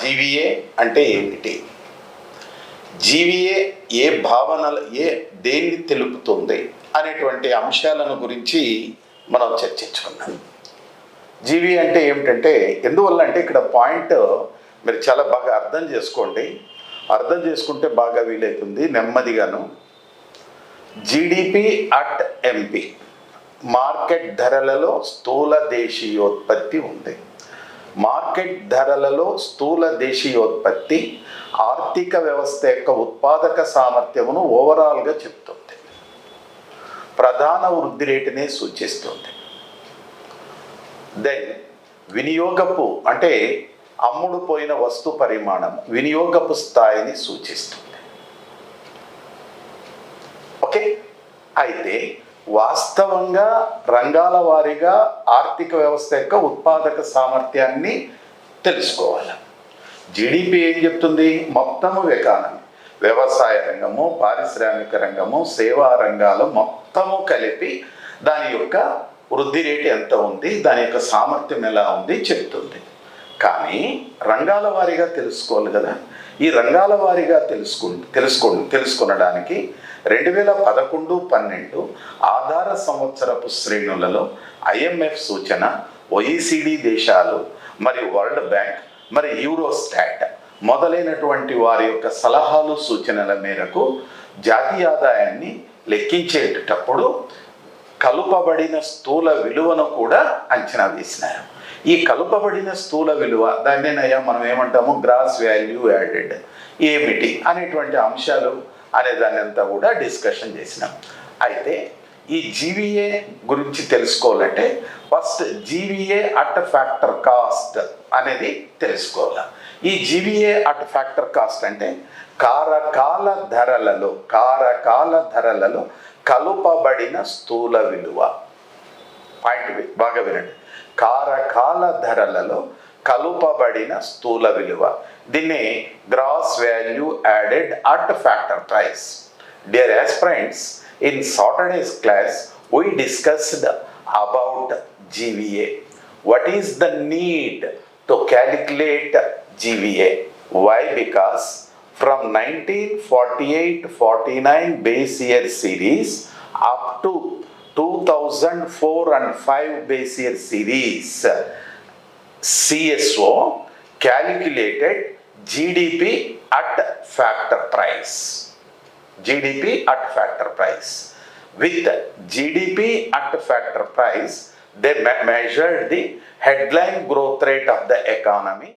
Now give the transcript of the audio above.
GVA అంటే ఏమిటి? GVA ఏ భావనలు దేన్ని తెలుపుతుంది అనేటువంటి అంశాలను గురించి మనం చర్చించుకున్నాం. జీవీ అంటే ఏమిటంటే, ఎందువల్ల అంటే ఇక్కడ పాయింట్ మీరు చాలా బాగా అర్థం చేసుకోండి. అర్థం చేసుకుంటే బాగా వీలవుతుంది నెమ్మదిగాను. జీడిపి అట్ ఎంపీ, మార్కెట్ ధరలలో స్థూల దేశీయోత్పత్తి ఉంది. మార్కెట్ ధరలలో స్థూల దేశీయోత్పత్తి ఆర్థిక వ్యవస్థ యొక్క ఉత్పాదక సామర్థ్యమును ఓవరాల్గా చెప్తుంది. ప్రధాన వృద్ధి రేటునే సూచిస్తుంది. దెన్ వినియోగపు అంటే అమ్ముడు పోయిన వస్తు పరిమాణం వినియోగపు స్థాయిని సూచిస్తుంది. ఓకే, అయితే వాస్తవంగా రంగాల వారీగా ఆర్థిక వ్యవస్థ యొక్క ఉత్పాదక సామర్థ్యాన్ని తెలుసుకోవాలి. జీడిపి ఏం చెప్తుంది? మొత్తము ఎకానమీ, వ్యవసాయ రంగము, పారిశ్రామిక రంగము, సేవా రంగాలు మొత్తము కలిపి దాని యొక్క వృద్ధి రేటు ఎంత ఉంది, దాని యొక్క సామర్థ్యం ఎలా ఉంది చెప్తుంది. కానీ రంగాల వారీగా తెలుసుకోవాలి కదా. ఈ రంగాల వారీగా తెలుసుకొనడానికి 2011-12 ఆధార సంవత్సరపు శ్రేణులలో IMF సూచన, OECD దేశాలు మరియు వరల్డ్ బ్యాంక్ మరి యూరోస్టాట్ మొదలైనటువంటి వారి యొక్క సలహాలు సూచనల మేరకు జాతీయ ఆదాయాన్ని లెక్కించేటప్పుడు కలుపబడిన స్థూల విలువను కూడా అంచనా వేసినారు. ఈ కలుపబడిన స్థూల విలువ, దాన్నేనయ్యా మనం ఏమంటాము, గ్రాస్ వాల్యూ యాడెడ్ ఏమిటి అనేటువంటి అంశాలు అనే దాన్ని అంతా కూడా డిస్కషన్ చేసినాం. అయితే ఈ జీవీఏ గురించి తెలుసుకోవాలంటే first GVA at factor cost అనేది తెలుసుకోవాలి. ఈ జీవీఏ అట్ ఫ్యాక్టర్ కాస్ట్ అంటే కారకాల ధరలలో కలుపబడిన స్థూల విలువ. పాయింట్ బాగా వినండి. కారకాల ధరలలో కలుపబడిన స్థూల విలువ, దీన్ని gross value added at factor price. Dear aspirants, in Saturday's class we discussed about GVA. What is the need to calculate GVA? Why? Because from 1948-49 base year series up to 2004 and 5 base year series, CSO calculated GDP at factor price. GDP at factor price. With GDP at factor price, they measured the headline growth rate of the economy.